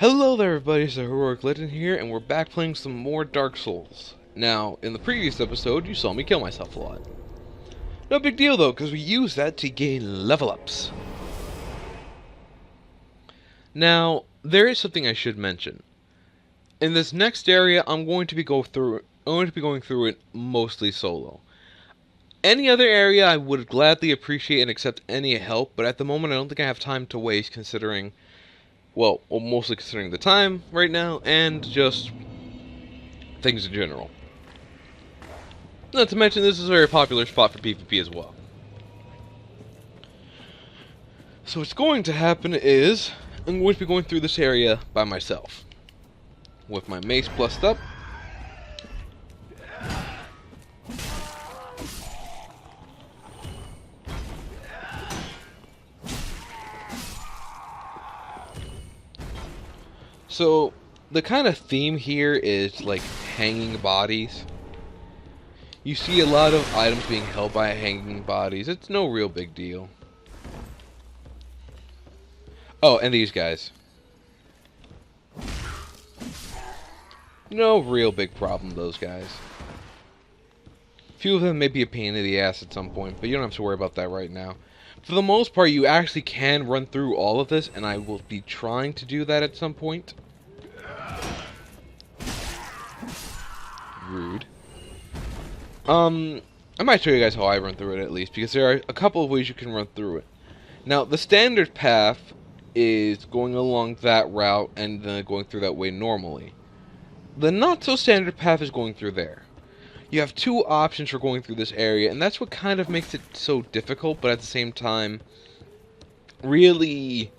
Hello there everybody, it's the HeroicLegend here, and we're back playing some more Dark Souls. Now, in the previous episode, you saw me kill myself a lot. No big deal though, because we used that to gain level ups. Now, there is something I should mention. In this next area, I'm going to be going through it mostly solo. Any other area I would gladly appreciate and accept any help, but at the moment I don't think I have time to waste considering... Well, mostly considering the time right now, and just things in general. Not to mention, this is a very popular spot for PvP as well. So what's going to happen is, I'm going to be going through this area by myself. With my mace plussed up. So, the kind of theme here is, like, hanging bodies. You see a lot of items being held by hanging bodies. It's no real big deal. Oh, and these guys. No real big problem, those guys. A few of them may be a pain in the ass at some point, but you don't have to worry about that right now. For the most part, you actually can run through all of this, and I will be trying to do that at some point. Rude. I might show you guys how I run through it at least, because there are a couple of ways you can run through it. Now, the standard path is going along that route and then going through that way normally. The not so standard path is going through there. You have two options for going through this area, and that's what kind of makes it so difficult, but at the same time, really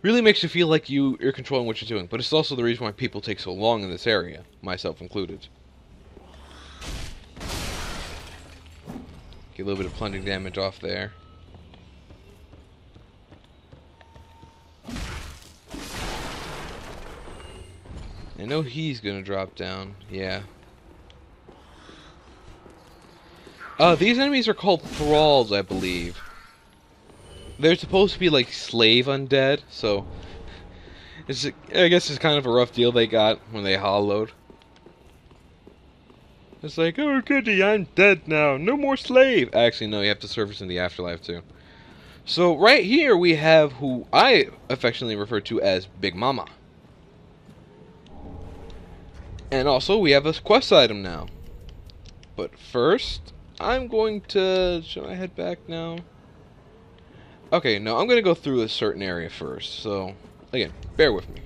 makes you feel like you're controlling what you're doing. But it's also the reason why people take so long in this area, myself included. Get a little bit of plunging damage off there. I know he's gonna drop down, yeah. These enemies are called thralls, I believe. They're supposed to be like slave undead, so I guess it's kind of a rough deal they got when they hollowed. It's like, oh goody, I'm dead now, no more slave! Actually, no, you have to service in the afterlife too. So right here we have who I affectionately refer to as Big Mama. And also we have a quest item now. But first, I'm going to... Should I head back now? Okay, no, I'm going to go through a certain area first. So, again, bear with me.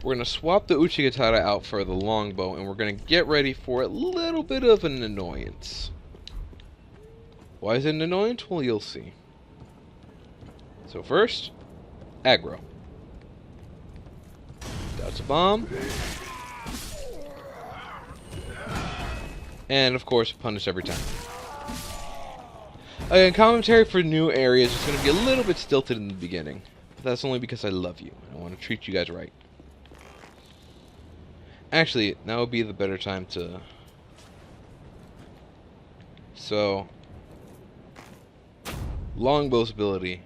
We're going to swap the Uchigatara out for the longbow, and we're going to get ready for a little bit of an annoyance. Why is it an annoyance? Well, you'll see. So first, aggro. That's a bomb. And, of course, punish every time. Again, commentary for new areas is going to be a little bit stilted in the beginning. But that's only because I love you. I want to treat you guys right. Actually, now would be the better time to... So... Longbow's ability.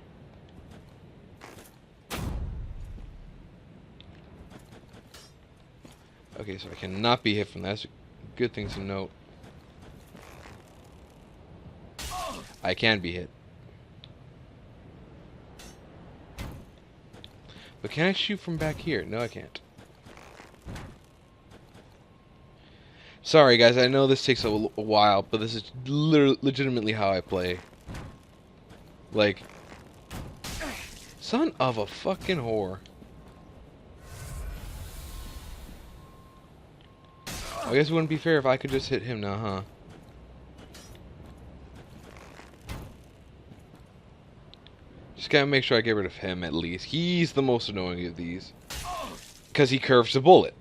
Okay, so I cannot be hit from that. That's a good thing to note. I can be hit. But can I shoot from back here? No, I can't. Sorry guys, I know this takes a while, but this is legitimately how I play. Like, son of a fucking whore. I guess it wouldn't be fair if I could just hit him now, huh? Just gotta make sure I get rid of him at least. He's the most annoying of these. Because he curves the bullet.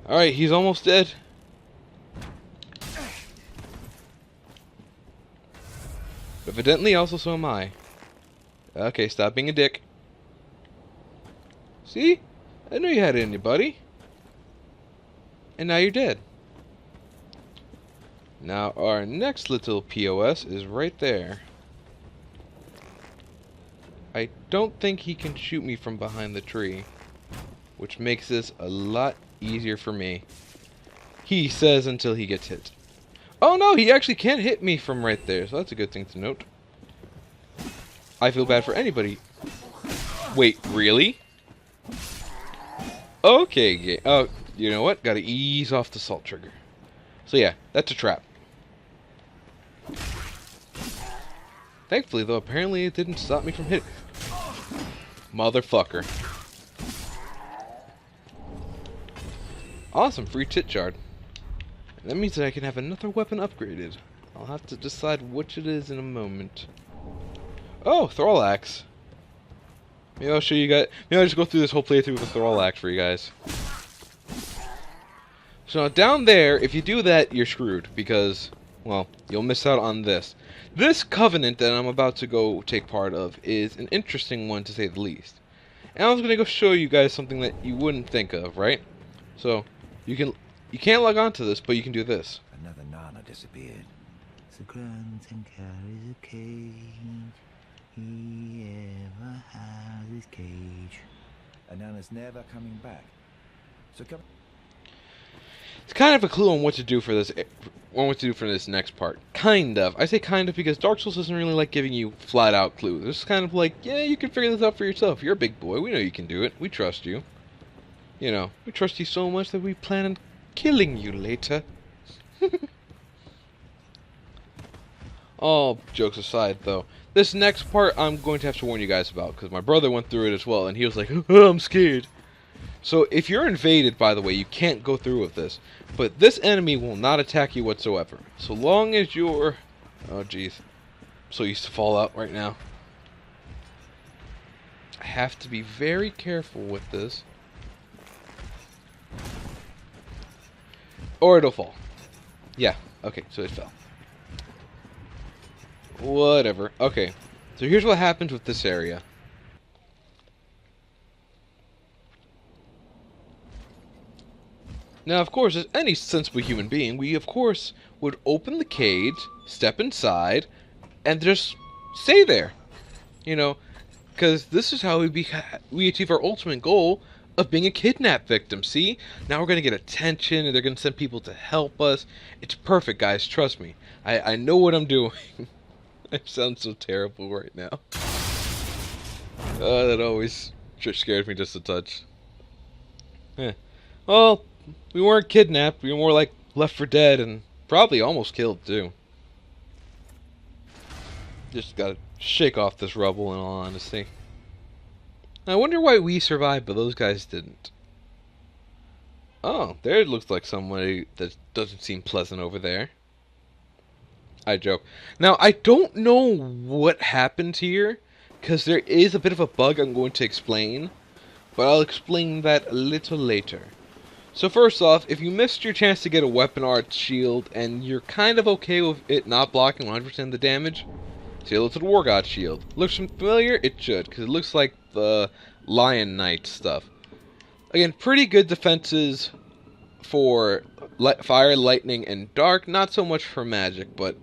Alright, he's almost dead. Evidently, also so am I. Okay, stop being a dick. See? I knew you had it in you, buddy. And now you're dead. Now our next little POS is right there. I don't think he can shoot me from behind the tree, which makes this a lot easier for me. He says until he gets hit. Oh no, he actually can't hit me from right there, so that's a good thing to note. I feel bad for anybody. Wait, really? Okay, oh, you know what? Gotta ease off the salt trigger. So yeah, that's a trap. Thankfully, though, apparently it didn't stop me from hitting. Motherfucker. Awesome, free tit shard. That means that I can have another weapon upgraded. I'll have to decide which it is in a moment. Oh, Thrall Axe. Maybe I'll show you guys. Maybe I'll just go through this whole playthrough with a Thrall Axe for you guys. So now down there, if you do that, you're screwed because, well, you'll miss out on this. This covenant that I'm about to go take part of is an interesting one to say the least. And I was gonna go show you guys something that you wouldn't think of, right? So you can't log on to this, but you can do this. Another Nana disappeared. The grunts and carries a cage. He ever has his cage. And Nana's never coming back. So come. It's kind of a clue on what to do for this. What to do for this next part. Kind of. I say kind of because Dark Souls doesn't really like giving you flat-out clues. It's kind of like, yeah, you can figure this out for yourself. You're a big boy. We know you can do it. We trust you. You know, we trust you so much that we plan on killing you later. All jokes aside, though, this next part I'm going to have to warn you guys about because my brother went through it as well, and he was like, oh, I'm scared. So if you're invaded, by the way, you can't go through with this. But this enemy will not attack you whatsoever. So long as you're... Oh, jeez. I'm so used to Fallout right now. I have to be very careful with this. Or it'll fall. Yeah, okay, so it fell. Whatever. Okay, so here's what happens with this area. Now, of course, as any sensible human being, we, of course, would open the cage, step inside, and just stay there. You know, because this is how we achieve our ultimate goal of being a kidnap victim, see? Now we're going to get attention, and they're going to send people to help us. It's perfect, guys, trust me. I know what I'm doing. I sound so terrible right now. That always scares me just a touch. Well... We weren't kidnapped, we were more like left for dead and probably almost killed too. Just gotta shake off this rubble in all honesty. I wonder why we survived but those guys didn't. Oh, there it looks like somebody that doesn't seem pleasant over there. I joke. Now, I don't know what happened here, because there is a bit of a bug I'm going to explain, but I'll explain that a little later. So first off, if you missed your chance to get a weapon art shield, and you're kind of okay with it not blocking 100% of the damage, say hello to the War God shield. Looks familiar? It should, because it looks like the Lion Knight stuff. Again, pretty good defenses for fire, lightning, and dark. Not so much for magic, but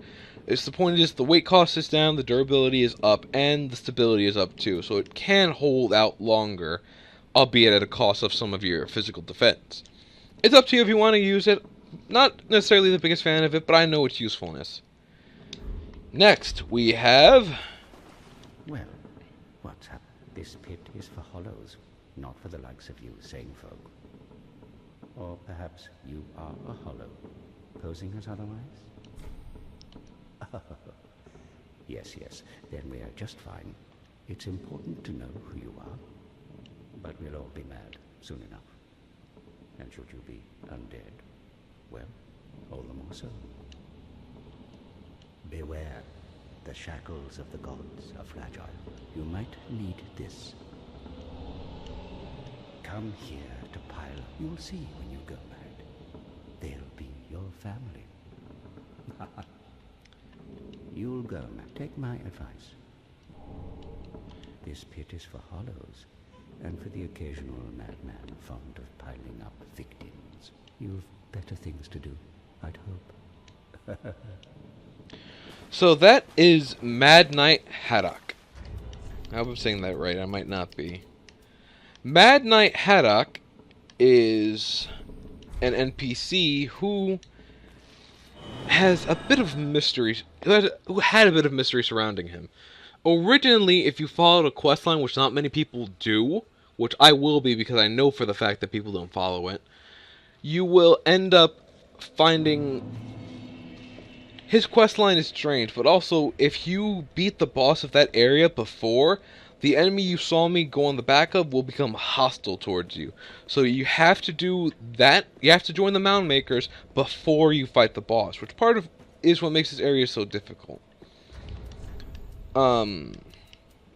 the point is the weight cost is down, the durability is up, and the stability is up too. So it can hold out longer, albeit at a cost of some of your physical defense. It's up to you if you want to use it. Not necessarily the biggest fan of it, but I know its usefulness. Next, we have... Well, what's up? This pit is for hollows, not for the likes of you sane folk. Or perhaps you are a hollow, posing as otherwise? Yes, then we are just fine. It's important to know who you are. But we'll all be mad soon enough. And should you be undead, well, all the more so. Beware, the shackles of the gods are fragile. You might need this. Come here to pile. You'll see when you go mad. They'll be your family. You'll go mad. Take my advice. This pit is for hollows, And for the occasional madman fond of piling up victims, you've better things to do, I'd hope. So that is Mad Knight Haddock. I hope I'm saying that right. I might not be. Mad Knight Haddock is an NPC who has a bit of mystery. Who had a bit of mystery surrounding him. Originally, if you followed a questline, which not many people do, which I will be because I know for the fact that people don't follow it, you will end up finding his questline is strange, but also if you beat the boss of that area before, the enemy you saw me go on the back of will become hostile towards you. So you have to do that. You have to join the Mound-Makers before you fight the boss, which part of is what makes this area so difficult.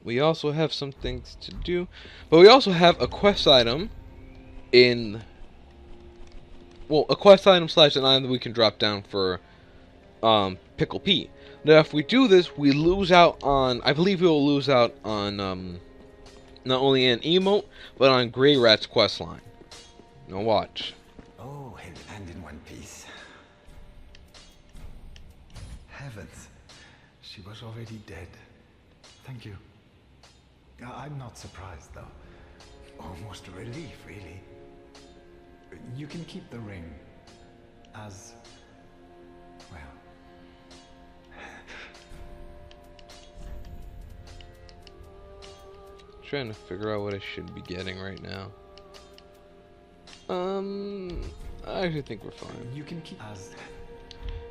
We also have some things to do, but we also have a quest item in, well, a quest item slash an item that we can drop down for Pickle Pete. Now, if we do this, we lose out on, I believe we will lose out on, not only an emote, but on Grey Rat's questline. Now watch. Oh, he'll land in one piece. Heavens, she was already dead. Thank you. I'm not surprised, though. Almost a relief, really. You can keep the ring as, well... Trying to figure out what I should be getting right now. I actually think we're fine. You can keep as...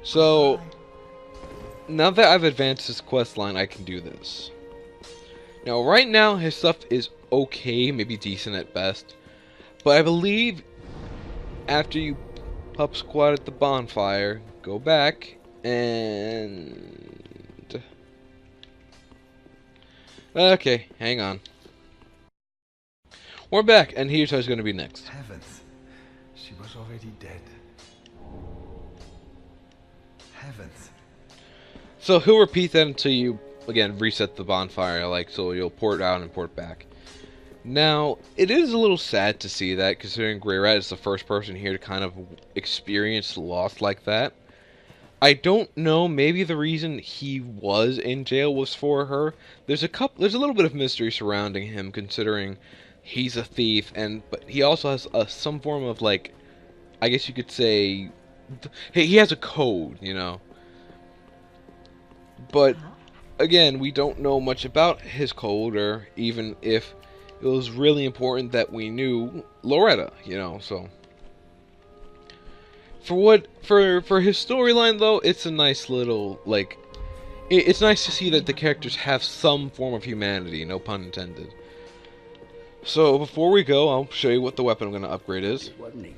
So, now that I've advanced this quest line, I can do this. Now, right now, his stuff is okay, maybe decent at best. But I believe after you pup squat at the bonfire, go back and... Okay, hang on. We're back, and here's how it's going to be next. Heavens, she was already dead. Heavens. So he'll repeat that until you, again, reset the bonfire, like, so you'll port out and port back. Now, it is a little sad to see that, considering Grey Rat is the first person here to kind of experience loss like that. I don't know, maybe the reason he was in jail was for her. There's a little bit of mystery surrounding him, considering he's a thief, but he also has some form of, like, I guess you could say, he has a code, you know. But, again, we don't know much about his code, or even if it was really important that we knew Loretta, you know, so. For his storyline, though, it's a nice little, like, it's nice to see that the characters have some form of humanity, no pun intended. So, before we go, I'll show you what the weapon I'm going to upgrade is. Wasn't he?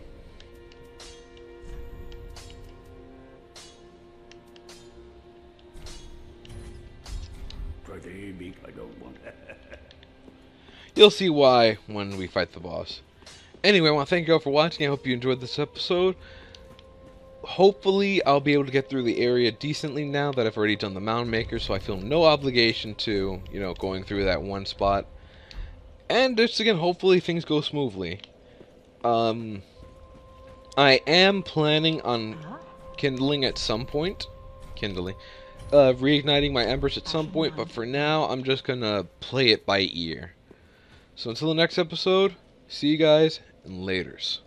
Pretty big, I don't want. You'll see why when we fight the boss. Anyway, I want to thank you all for watching. I hope you enjoyed this episode. Hopefully, I'll be able to get through the area decently now that I've already done the Mound-Makers, so I feel no obligation to, you know, going through that one spot. And just again, hopefully things go smoothly. I am planning on kindling at some point. Reigniting my embers at some point, but for now, I'm just gonna play it by ear. So until the next episode, see you guys, and laters.